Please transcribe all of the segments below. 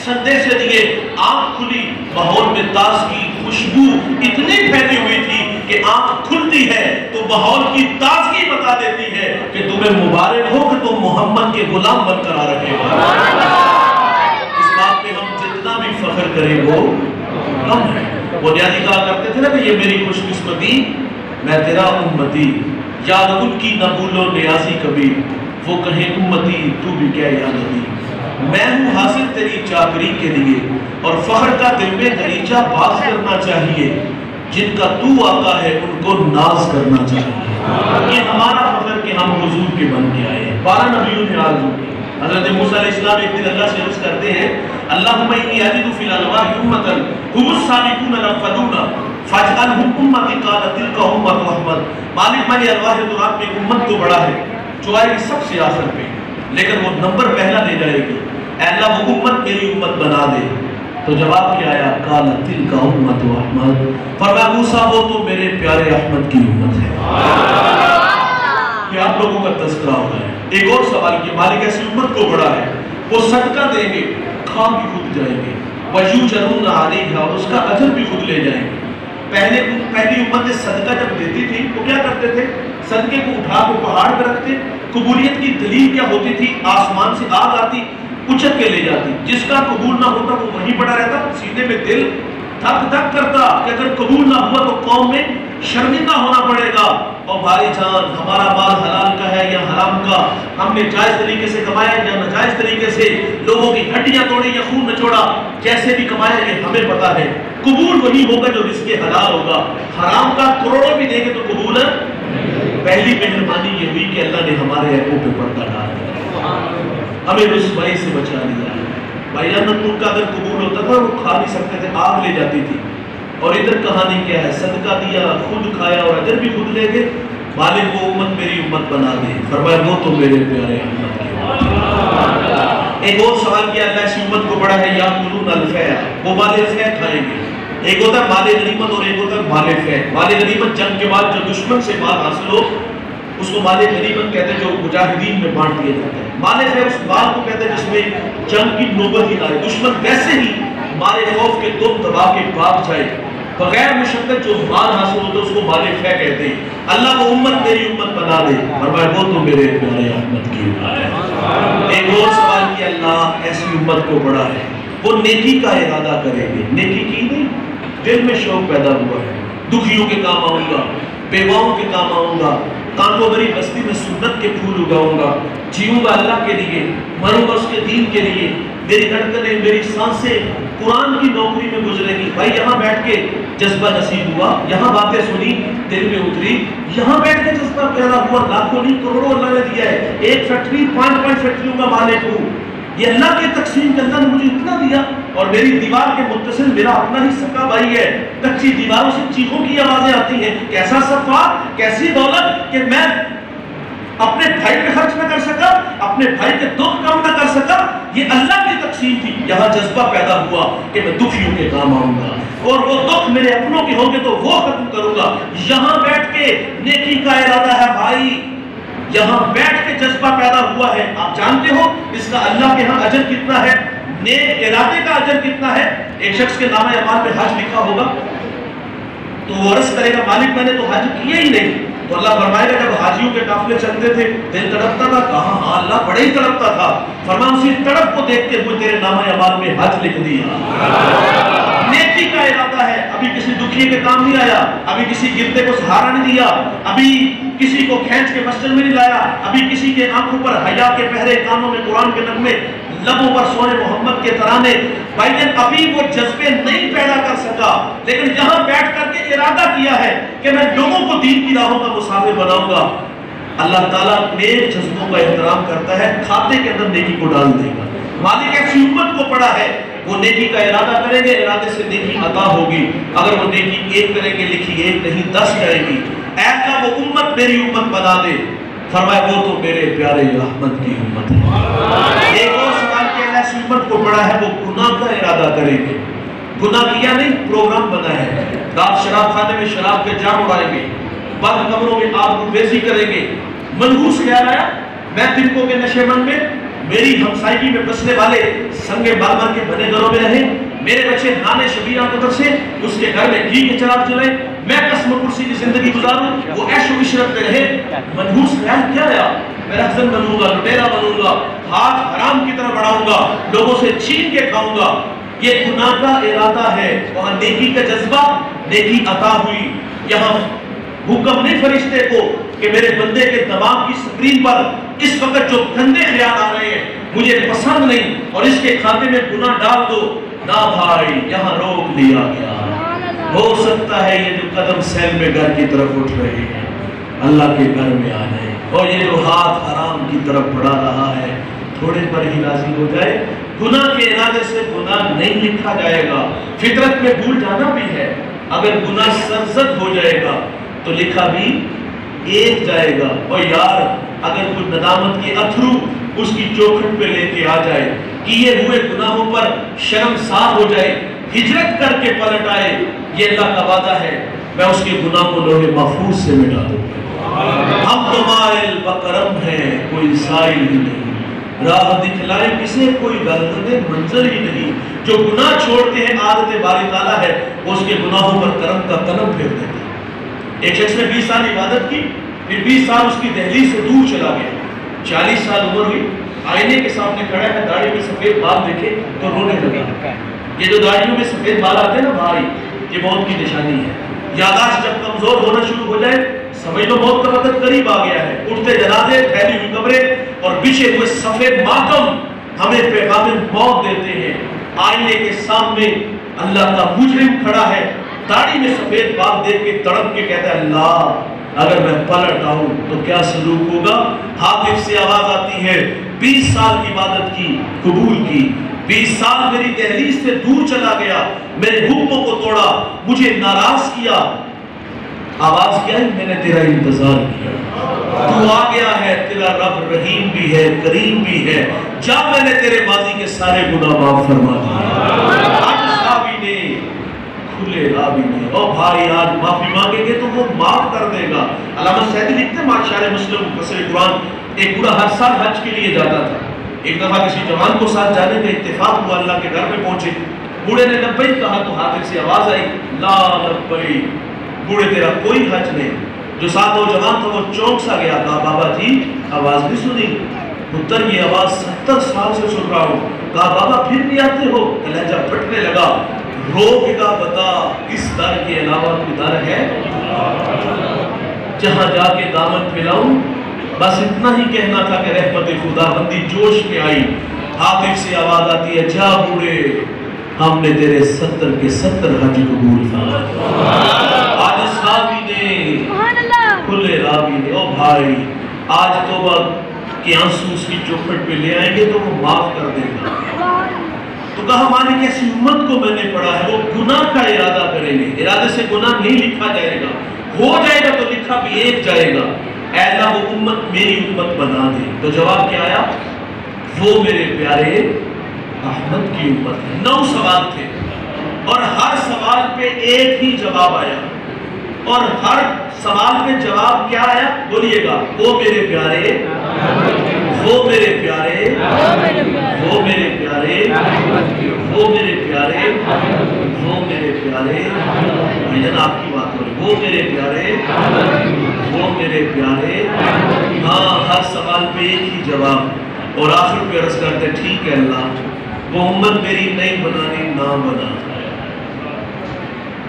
سجدے سے دیے، آنکھ کھلی، ماحول میں تازگی خوشبو اتنی پھیلی ہوئی تھی کہ آنکھ کھلتی ہے تو ماحول کی تازگی بتا دیتی ہے کہ تمہیں مبارک ہو کہ تم محمد کے غلام بن کر آ رہے ہو۔ اس بات پہ ہم جتنا بھی فخر کریں وہ کم ہے۔ بنیادی کہا کرتے تھے نا کہ یہ میری خوش قسمتی میں تیرا امتی، یاد ان کی نہ بھولو نیازی کبھی، وہ کہیں امتی تو بھی کیا یاد نبی۔ میں ہوں حاصل تیری چاکری کے لیے، اور فخر کا دل میں دریچہ باز کرنا چاہیے، جن کا تو آقا ہے ان کو ناز کرنا چاہیے۔ یہ ہمارا فخر کہ ہم حضور کے بن کے آئے ہیں۔ 12 نبیوں نے آرزو کی۔ حضرت موسیٰ علیہ السلام ایک دن اللہ سے عرض کرتے ہیں، اللہم انی اجد فی الالواح امتا هم السابقون الاولون فاجعلهم امتی، قال تلک امت احمد۔ مالک میں ارواح درات میں امت تو بڑا ہے جو آئے گی سب سے آخر پہ، لیکن وہ نمبر پہلا لے جائے گی، اے اللہ وہ امت میری امت بنا دے۔ تو جواب کیا آیا؟ قال تلک امت احمد، فرمایا موسیٰ وہ تو میرے پیارے احمد کی امت ہے۔ کہ آپ لوگوں کا تذکرہ ہو رہا ہے۔ ایک اور سوال کہ مالک ایسی امت کو بڑا ہے، وہ صدقہ دیں گے، کھا بھی خود جائیں گے، وَيُجَرُونَ عَلَيْهَا، اور اس کا اجر بھی خود لے جائیں گے۔ پہلی امت صدقہ جب دیتی تھی تو کیا کرتے تھے؟ صدقے کو اٹھا کے پہاڑ پہ رکھتے۔ قبولیت کی دلیل کیا ہوتی تھی؟ آسمان سے آگ آتی، اچھل کے لے جاتی، جس کا قبول نہ ہوتا وہ وہیں پڑا رہتا، سینے میں دل دھک دھک کرتا کہ اگر قبول نہ ہوا تو قوم میں شرمندہ ہونا پڑے گا۔ اور بھائی جان ہمارا مال حلال کا ہے یا حرام کا، ہم نے جائز طریقے سے کمایا یا ناجائز طریقے سے، لوگوں کی ہڈیاں توڑی یا خون نچوڑا، جیسے بھی کمایا یہ ہمیں پتا ہے۔ قبول وہی ہوگا جو رزق حلال ہوگا۔ حرام کا کروڑوں بھی دیں گے تو قبول ہے۔ پہلی مہربانی یہ ہوئی کہ اللہ نے ہمارے عیبوں پہ پردہ ڈال دیا، ہمیں رسوائی سے بچا لیا۔ بھائی جان ان کا اگر قبول ہوتا تھا وہ کھا نہیں سکتے تھے، آگ لے جاتی تھی۔ اور ادھر کہانی کیا ہے؟ صدقہ دیا، خود کھایا اور اجر بھی خود لے گئے۔ مالک وہ امت میری امت بنا دے، فرمایا وہ تو میرے پیارے احمد کی امت۔ ایک اور سوال کیا اللہ اس امت کو بڑا ہے، یاکلون الفیع، وہ مال فیع کھائیں گے۔ ایک ہوتا ہے مال غنیمت اور ایک ہوتا ہے مال فیع۔ مال غنیمت جنگ کے بعد جو دشمن سے مال حاصل ہو اس کو مال غنیمت کہتے ہیں، جو مجاہدین میں بانٹ دیا جاتا ہے۔ مال فیع اس مال کو کہتے ہیں جس میں جنگ کی نوبت ہی آئے، دشمن ویسے ہی مال خوف کے دم دبا کے بھاگ جائے، بغیر مشقت جو مال حاصل ہوتا ہے اس کو مال فیع کہتے ہیں۔ اللہ وہ امت میری امت بنا دے، فرمایا وہ تو میرے پیارے احمد کی امت ہے۔ ایک اور سوال کیا اللہ ایسی امت کو بڑا ہے، وہ نیکی کا ارادہ کریں گے، نیکی کی نہیں، دل میں شوق پیدا ہوا ہے، دکھیوں کے کام آؤں گا، بیواؤں کے کام آؤں گا، کانٹوں بھری بستی میں سنت کے پھول اگاؤں گا، جیوں گا اللہ کے لیے، مروں گا اس کے دین کے لیے، میری دھڑکنیں میری سانسیں قرآن کی نوکری میں گزرے گی۔ بھائی یہاں بیٹھ کے جذبہ نصیب ہوا، یہاں باتیں سنی دل میں اتری، یہاں بیٹھ کے جذبہ پیدا ہوا، لاکھوں نہیں کروڑوں اللہ نے دیا ہے، ایک فیکٹری 5 فیکٹریوں کا مالک ہوں، یہ اللہ کے تقسیم کے اللہ نے مجھے اتنا دیا، اور میری دیوار کے متصل میرا اپنا ہی سکا بھائی ہے، کچی دیواروں سے چیخوں کی آوازیں آتی ہیں، کیسا صفا کیسی دولت کہ میں اپنے بھائی پہ خرچ نہ کر سکا، اپنے بھائی کے دکھ کم نہ کر سکا، یہ اللہ کی تقسیم تھی۔ یہاں جذبہ پیدا ہوا کہ میں دکھیوں کے کام آؤں گا، اور وہ دکھ میرے اپنوں کے ہوں گے تو وہ ختم کروں گا۔ یہاں بیٹھ کے نیکی کا ارادہ ہے بھائی، یہاں بیٹھ کے جذبہ پیدا ہوا ہے۔ آپ جانتے ہو اس کا اللہ کے ہاں اجر کتنا ہے، نیک ارادے کا اجر کتنا ہے؟ ایک شخص کے نامہ اعمال میں حج لکھا ہوگا تو وہ عرض کرے گا مالک میں نے تو حج کیا ہی نہیں، تو اللہ فرمائے گا جب حاجیوں کے قافلے چلتے تھے دل تڑپتا تھا، کہاں ہاں اللہ بڑے ہی تڑپتا تھا، فرمایا اسی تڑپ کو دیکھتے ہوئے تیرے نامہ اعمال میں حج لکھ دیا۔ نیکی کا ارادہ ہے، ابھی کسی دکھیے کے کام نہیں آیا، ابھی کسی گرتے کو سہارا نہیں دیا، ابھی کسی کو کھینچ کے مسجد میں نہیں لایا، ابھی کسی کے آنکھوں پر حیا کے پہرے، کانوں میں قرآن کے نغمے، لبوں پر سونے محمد کے ترانے، بھائی جان ابھی وہ جذبے نہیں پیدا کر سکا، لیکن یہاں بیٹھ کر کے ارادہ کیا ہے کہ میں لوگوں کو دین کی راہوں کا مسافر بناؤں گا۔ اللہ تعالیٰ نیک جذبوں کا احترام کرتا ہے، کھاتے کے اندر نیکی کو ڈال دے گا۔ مالک ایسی امت کو پڑا ہے، وہ نیکی کا ارادہ کریں گے، ارادے سے نیکی عطا ہوگی۔ اگر وہ نیکی ایک کریں گے لکھی ایک نہیں 10 جائے گی۔ اے اللہ وہ امت میری امت بنا دے، فرمایا وہ تو میرے پیارے احمد کی امت ہے۔ ایک اور سوال کہ اللہ اس امت کو بڑا ہے، وہ گناہ کا ارادہ کریں گے، گناہ کیا نہیں پروگرام بنا ہے، رات شراب خانے میں شراب کے جام اڑائیں گے، بند کمروں میں آگ بیزی کریں گے، منحوس خیال آیا میں تنکوں کے نشے من میں میری ہمسائیگی میں بسنے والے سنگ مرمر کے بنے گھروں میں رہیں، میرے بچے نانے شبیہ قدر سے اس کے گھر میں گھی کے چراغ جلائیں، میں قسم کرسی کی زندگی گزاروں، وہ عیش و عشرت میں رہے۔ منحوس خیال کیا آیا؟ میں رہزن بنوں گا، لٹیرا بنوں گا، ہاتھ حرام کی طرف بڑھاؤں گا، لوگوں سے چھین کے کھاؤں گا۔ یہ گناہ کا ارادہ ہے، وہاں نیکی کا جذبہ، نیکی عطا ہوئی۔ یہاں حکم نہیں فرشتے کو کہ میرے بندے کے دماغ کی سکرین پر اس وقت جو گندے خیال آ رہے ہیں مجھے پسند نہیں اور اس کے کھاتے میں گناہ ڈال دو، نہ بھائی، یہاں روک لیا گیا۔ ہو سکتا ہے یہ جو قدم سیل میں گھر کی طرف اٹھ رہے ہیں اللہ کے گھر میں آ جائے، اور یہ جو ہاتھ حرام کی طرف بڑھا رہا ہے تھوڑے پر ہی راضی ہو جائے۔ گناہ کے ارادے سے گناہ نہیں لکھا جائے گا، فطرت میں بھول جانا بھی ہے۔ اگر گناہ سرزد ہو جائے گا تو لکھا بھی ایک جائے گا۔ اور یار اگر کوئی ندامت کے اتھرو اس کی چوکھٹ پہ لے کے آ جائے، کیے ہوئے گناہوں پر شرمسار ہو جائے، ہجرت کر کے پلٹ آئے، یہ اللہ کا وعدہ ہے میں اس کے گناہ کو لوح محفوظ سے مٹا دوں گا۔ ہم تو مائل بکرم ہیں، کوئی سائل ہی نہیں، راہ دکھلائے کسے کوئی گردن منظر ہی نہیں۔ جو گناہ چھوڑتے ہیں عادت باری تعالیٰ ہے، وہ اس کے گناہوں پر کرم کا قلم پھیر دیتے ہیں۔ ایک شخص نے 20 سال عبادت کی، پھر 20 سال اس کی دہلیز سے دور چلا گیا، 40 سال عمر ہوئی، آئینے کے سامنے کھڑا ہے، داڑھی میں سفید بال دیکھے تو رونے لگا۔ یہ جو داڑھیوں میں سفید بال آتے ہیں نا بھائی، یہ موت کی نشانی ہے۔ یادداشت جب کمزور ہونا شروع ہو جائے سمجھ لو موت کا وقت قریب آ گیا ہے۔ اٹھتے جنازے، پھیلی ہوئی قبریں اور بچھے ہوئے سفید ماتم ہمیں پیغام موت دیتے ہیں۔ آئینے کے سامنے اللہ کا مجرم کھڑا ہے، داڑھی میں سفید بال دیکھ کے تڑپ کے کہتا ہے اللہ اگر میں پلٹ آؤں تو کیا سلوک ہوگا؟ حاطف سے آواز آتی ہے 20 سال عبادت کی، قبول کی، 20 سال میری دہلیز سے دور چلا گیا، میرے حکموں کو توڑا، مجھے ناراض کیا، آواز کیا ہے؟ میں نے تیرا انتظار کیا، تو آ گیا ہے، تیرا رب رحیم بھی ہے، کریم بھی ہے، جا میں نے تیرے ماضی کے سارے گناہ معاف فرما دیے۔ آج صحابی نے کھلے رابی نے، اور بھائی آج معافی مانگیں گے تو وہ معاف کر دے گا۔ علامہ سعدی لکھتے ہیں معاشر مسلم مفسر قرآن، ایک بوڑھا ہر سال حج کے لیے جاتا تھا۔ ایک دفعہ کسی جوان کو ساتھ جانے کا اتفاق ہوا، اللہ کے گھر میں پہنچے، بوڑھے نے لبیک کہا تو حاطف سے آواز آئی لا لبیک، بوڑھے تیرا کوئی حج نہیں۔ جو ساتھ وہ جوان تھا وہ چونک سا گیا، کہا بابا جی آواز بھی سنی؟ پتر یہ آواز 70 سال سے سن رہا ہوں۔ کہا بابا پھر بھی آتے ہو؟ لہجہ پھٹنے لگا، روک گا بتا اس در کے علاوہ کوئی در ہے؟ جہاں جا کے دامن پھیلاؤں؟ بس اتنا ہی کہنا تھا کہ رحمت خدا بندی جوش میں آئی۔ حاطف سے آواز آتی ہے جا بوڑھے، ہم نے تیرے 70 کے 70 حج قبول فرمائے۔ آج صحابی نے کھلے رابی نے، او بھائی آج توبہ کے آنسو اس کی چوکھٹ پہ لے آئیں گے تو وہ معاف کر دے گا۔ تو کہا مالک ایسی امت کو میں نے پڑھا ہے وہ گناہ کا ارادہ کریں گے، ارادے سے گناہ نہیں لکھا جائے گا، ہو جائے گا تو لکھا بھی ایک جائے گا۔ اے اللہ وہ امت میری امت بنا دے۔ تو جواب کیا آیا؟ وہ میرے پیارے احمد کی امت ہے۔ 9 سوال تھے اور ہر سوال پہ ایک ہی جواب آیا، اور ہر سوال پہ جواب کیا آیا؟ بولیے گا، وہ میرے پیارے، وہ میرے پیارے، وہ میرے پیارے، وہ میرے پیارے، وہ میرے پیارے، بھائی آپ کی بات ہو رہی، وہ میرے پیارے، وہ میرے پیارے۔ ہاں ہر سوال پہ ایک ہی جواب، اور آخر پہ عرض کرتے ٹھیک ہے اللہ وہ امت میری نہیں بنانی نہ بنا،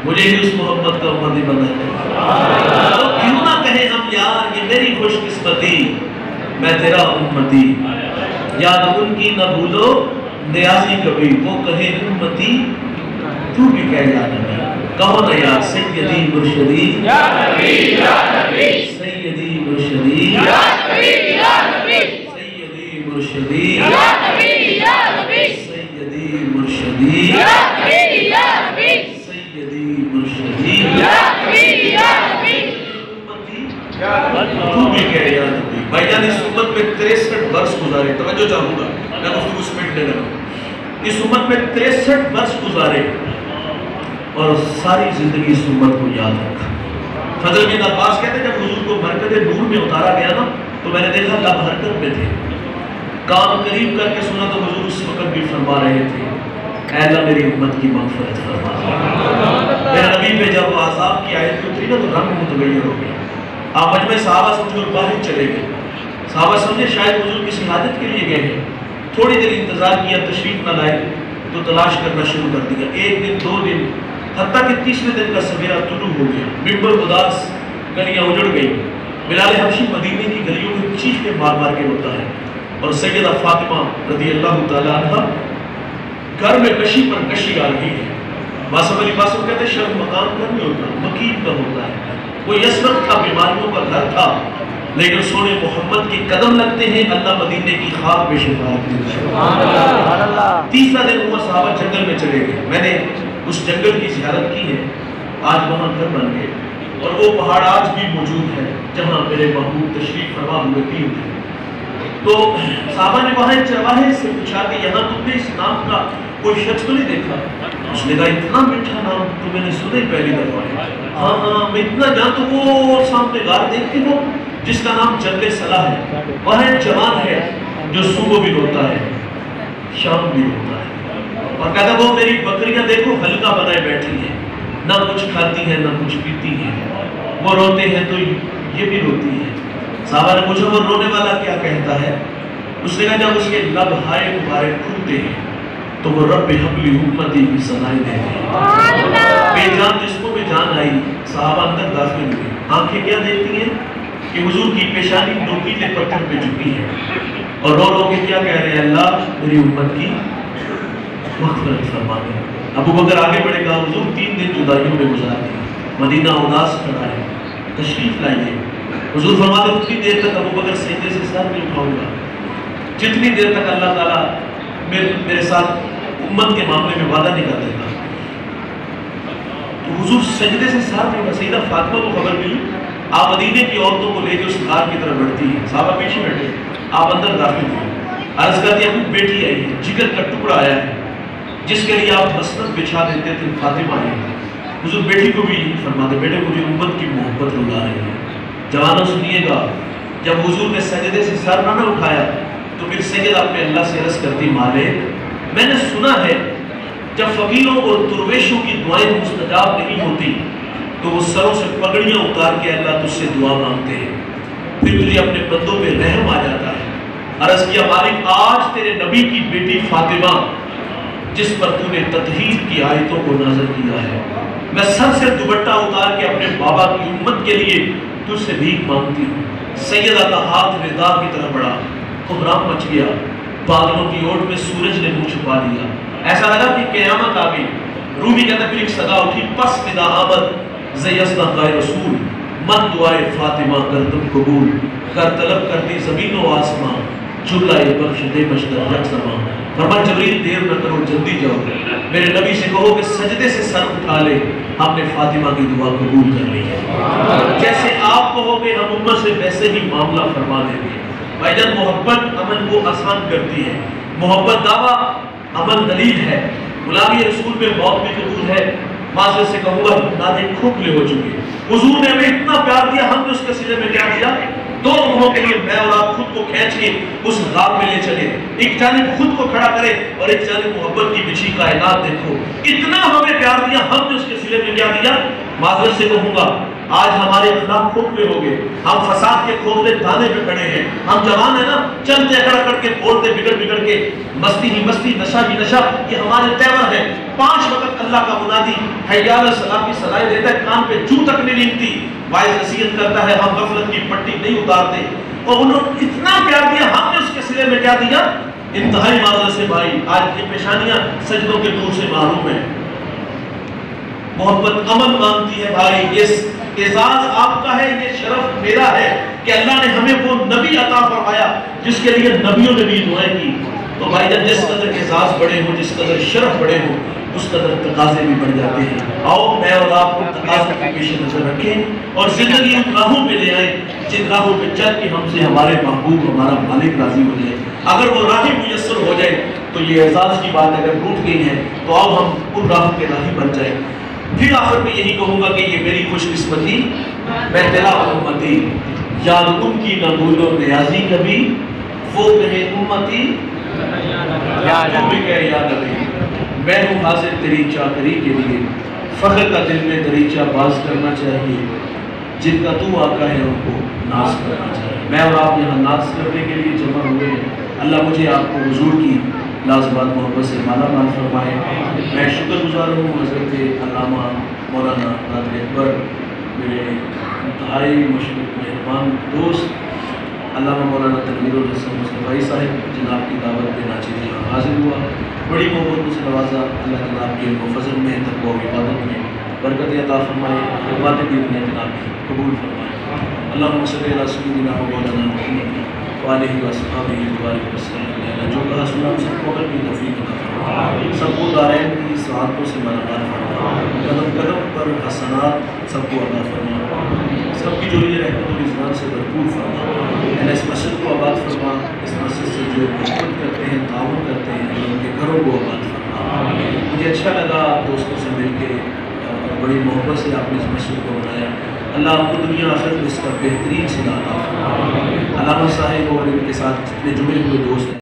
مجھے ہی اس محمد کا امتی بنا ہے۔ تو کیوں نہ کہیں ہم یار یہ میری خوش قسمتی، میں تیرا امتی، یاد ان کی نہ بھولو نیازی کبھی، وہ کہیں امتی تو بھی کہہ یا نبی۔ کہو نا یار سیدی مرشدی یا نبی یا نبی، سیدی مرشدی یا نبی یا نبی، سیدی مرشدی یا نبی یا نبی، سیدی مرشدی یا نبی یا نبی، سیدی مرشدی یا نبی یا نبی، امتی تو بھی کہہ یا نبی۔ بھائی جان اس امت میں 63 برس گزارے، توجہ چاہوں گا میں گفتگو سمیٹ لینے لگا، اس امت میں 63 برس گزارے اور ساری زندگی اس امت کو یاد رکھا۔ فضل بن عباس کہتے ہیں جب حضور کو مرکز نور میں اتارا گیا نا تو میں نے دیکھا لب حرکت میں تھے، کان قریب کر کے سنا تو حضور اس وقت بھی فرما رہے تھے اے اللہ میری امت کی مغفرت فرما۔ میرے نبی پہ جب عذاب کی آیت اتری نا تو رنگ متغیر ہو گیا۔ آپ مجمع صحابہ سمجھ کر باہر چلے گئے۔ صحابہ سمجھے شاید حضور کسی حاجت کے لیے گئے ہیں، تھوڑی دیر انتظار کیا، تشریف نہ لائے تو تلاش کرنا شروع کر دیا۔ ایک دن، دو دن، حتیٰ کہ تیسرے دن کا سویرا طلوع ہو گیا، ممبر اداس، گلیاں اجڑ گئی۔ بلال حبشی مدینے کی گلیوں میں چیخ کے مار مار کے روتا ہے، اور سیدہ فاطمہ رضی اللہ تعالیٰ عنہ گھر میں کشی پر کشی آ رہی ہے۔ باسم علی باسم کہتے ہیں شرم مقام کا نہیں ہوتا، مکین کا ہوتا ہے۔ وہ یسرب تھا، بیماریوں کا گھر تھا، لیکن سونے محمد کے قدم لگتے ہیں، اللہ مدینے کی خاک پہ شفا دیتے ہیں۔ تیسرا دن ہوا، صحابہ جنگل میں چلے گئے۔ میں نے اس جنگل کی زیارت کی ہے، آج وہاں گھر بن گئے، اور وہ پہاڑ آج بھی موجود ہے جہاں میرے محبوب تشریف فرما ہوئے تھے۔ تو صحابہ نے وہاں ایک چرواہے سے پوچھا کہ یہاں تم نے اس نام کا کوئی شخص تو نہیں دیکھا؟ اس نے کہا اتنا میٹھا نام تو میں نے سنا ہی پہلی دفعہ ہے۔ ہاں ہاں میں اتنا جانتا ہوں، وہ سامنے غار دیکھتے ہو جس کا نام جنگل صلاح ہے، وہاں ایک جوان ہے جو صبح بھی روتا ہے شام بھی روتا ہے، اور کہتا وہ میری بکریاں دیکھو ہلکا بنائے بیٹھی ہیں، نہ کچھ کھاتی ہیں نہ کچھ پیتی ہیں، وہ روتے ہیں تو یہ بھی روتی ہے۔ صحابہ نے پوچھا وہ رونے والا کیا کہتا ہے؟ اس نے کہا جب اس کے لب ہائے مبارک کھلتے ہیں تو وہ رب حبلی امتی کی صدائیں دیتے ہیں۔ بے جان جسموں میں جان آئی، صحابہ اندر داخل ہوئے، آنکھیں کیا دیکھتی ہیں کہ حضور کی پیشانی نوکیلے پتھر پہ جھکی ہے، اور رو رو کے کیا کہہ رہے ہیں اللہ میری امت کی مغفرت فرما دے۔ ابو بکر آگے بڑھے گا، حضور 3 دن جدائیوں میں گزار دی، مدینہ اداس کھڑا ہے، تشریف لائیے۔ حضور فرماتے اتنی دیر تک ابو بکر سجدے سے سر نہیں اٹھاؤں گا جتنی دیر تک اللہ تعالیٰ میرے ساتھ امت کے معاملے میں وعدہ نہیں کر دیتا۔ تو حضور سجدے سے سر نہیں اٹھا۔ سیدہ فاطمہ کو خبر ملی، آپ مدینے کی عورتوں کو لے کے اس غار کی طرف بڑھتی ہیں، صحابہ پیچھے بیٹھے، آپ اندر داخل ہوئے، عرض کرتی ابو بیٹی آئی ہے، جگر کا ٹکڑا آیا ہے جس کے لیے آپ مسند بچھا دیتے تھے، فاطمہ آئی ہے۔ حضور بیٹی کو بھی یہی فرماتے بیٹے مجھے امت کی محبت رلا رہی ہے۔ جوانوں سنیے گا، جب حضور نے سجدے سے سر نہ اٹھایا تو پھر سید اپنے اللہ سے عرض کرتی مالک میں نے سنا ہے جب فقیروں اور درویشوں کی دعائیں مستجاب نہیں ہوتی تو وہ سروں سے پگڑیاں اتار کے اللہ تجھ سے دعا مانگتے ہیں، پھر تجھے اپنے بندوں پہ رحم آ جاتا ہے۔ عرض کیا مالک آج تیرے نبی کی بیٹی فاطمہ جس پر تو نے تطہیر کی آیتوں کو نازل کیا ہے، میں سر سے دوپٹہ اتار کے اپنے بابا کی امت کے لیے تجھ سے بھیک مانگتی ہوں۔ سیدہ کا ہاتھ ردا کی طرف بڑھا، کوہرام مچ گیا، بادلوں کی اوٹ میں سورج نے منہ چھپا دیا، ایسا لگا کہ قیامت آ گئی۔ رومی کہتا پھر ایک صدا اٹھی پس ندا آمد زیسنا قائے رسول من دعائے فاطمہ کر تم قبول کر طلب کرتی زمین و آسمان جھلائے بخش دے بشتر رکھ زمان۔ فرمان جبریل دیر نہ کرو جلدی جاؤ، میرے نبی سے کہو کہ سجدے سے سر اٹھا لے، ہم نے فاطمہ کی دعا قبول کر لی ہے۔ جیسے آپ کہو گے ہم امت سے ویسے ہی معاملہ فرما دیں گے۔ بھائی جان محبت عمل کو آسان کرتی ہے، محبت دعویٰ عمل دلیل ہے، غلامی رسول میں موت بھی قبول ہے۔ معذرت سے کہوں گا نادے کھوکھلے ہو چکے، حضور نے ہمیں اتنا پیار دیا، ہم نے اس کے سلے میں کیا دیا؟ 2 لمحوں کے لیے میں اور آپ خود کو کھینچ کے اس غار میں لے چلے، ایک جانب خود کو کھڑا کرے اور ایک جانب محبت کی بچھی کائنات دیکھو، اتنا ہمیں پیار دیا، ہم نے اس کے سلے میں کیا دیا؟ معذرت سے کہوں گا آج ہمارے اخلاق کھوکھلے ہو گئے، ہم فساد کے کھوکھلے دانے پہ کھڑے ہیں، ہم جوان ہیں نا، چلتے کر کے بولتے بگڑ کے، مستی ہی مستی نشہ ہی نشہ، یہ ہمارے تیور ہے۔ 5 وقت اللہ کا منادی حی علی الصلاۃ کی صدائیں دیتا ہے، کان پہ جو تک نہیں رینگتی، وائز نصیحت کرتا ہے ہم غفلت کی پٹی نہیں اتارتے، اور انہوں نے اتنا پیار دیا، ہم نے اس کے سلے میں کیا دیا؟ انتہائی معذرت سے بھائی آج یہ پیشانیاں سجدوں کے نور سے محروم ہیں۔ محبت عمل مانگتی ہے بھائی، یہ اعزاز آپ کا ہے، یہ شرف میرا ہے کہ اللہ نے ہمیں وہ نبی عطا فرمایا جس کے لیے نبیوں نے بھی دعائیں کی۔ تو بھائی جان جس قدر اعزاز بڑے ہو، جس قدر شرف بڑے ہو، اس قدر تقاضے بھی بڑھ جاتے ہیں۔ آؤ میں اور آپ کو تقاضے کے پیش نظر رکھیں اور زندگی ان راہوں پہ لے آئیں جن راہوں پہ چل کے ہم سے ہمارے محبوب ہمارا مالک راضی ہو جائے۔ اگر وہ راہیں میسر ہو جائے تو یہ اعزاز کی بات اگر ٹوٹ گئی ہے تو آؤ ہم ان راہوں کے راہی بن جائیں۔ پھر آخر میں یہی کہوں گا کہ یہ میری خوش قسمتی، میں تیرا امتی، یاد ان کی نہ بھولو نیازی کبھی، وہ کہے امتی تو بھی کہے یا نبی، میں ہوں حاضر تیری چاکری کے لیے، فخر کا دل میں دریچہ باز کرنا چاہیے، جن کا تو آقا ہے ان کو ناز کرنا چاہیے۔ میں اور آپ یہاں ناز کرنے کے لیے جمع ہوئے ہیں، اللہ مجھے آپ کو حضور کی لازوال محبت سے مالا مال فرمائے۔ میں شکر گزار ہوں حضرت علامہ مولانا قادری اکبر، میرے انتہائی مشرق مہربان دوست علامہ مولانا تنویر الحسن مصطفی صاحب، جناب کی دعوت پہ ناچیز یہاں حاضر ہوا، بڑی محبت سے نوازا۔ اللہ جناب کے علم و فضل میں، تقویٰ و عبادت میں برکت عطا فرمائے، خدمات دین میں جناب کی قبول فرمائے۔ اللہم صلی علی سیدنا و مولانا محمد وآلہ وصحبہ وبارک وسلم۔ جو کہا سنا سب کو عمل کی توفیق عطا فرمائے، سب کو دارین کی سعادتوں سے مالامال فرمائے، قدم قدم پر حسنات سب کو عطا فرمائے، سب کی جوڑی رحمت و رضوان سے بھرپور فرمائے۔ اس مسجد کو آباد فرما، اس مسجد سے جو محبت کرتے ہیں، تعاون کرتے ہیں، ان کے گھروں کو آباد فرما۔ مجھے اچھا لگا آپ دوستوں سے مل کے، بڑی محبت سے آپ نے اس مسجد کو بنایا۔ اللہ آپ کو دنیا آخرت میں اس کا بہترین صدا عطا فرمائے۔ علامہ صاحب اور ان کے ساتھ جتنے جڑے ہوئے دوست ہیں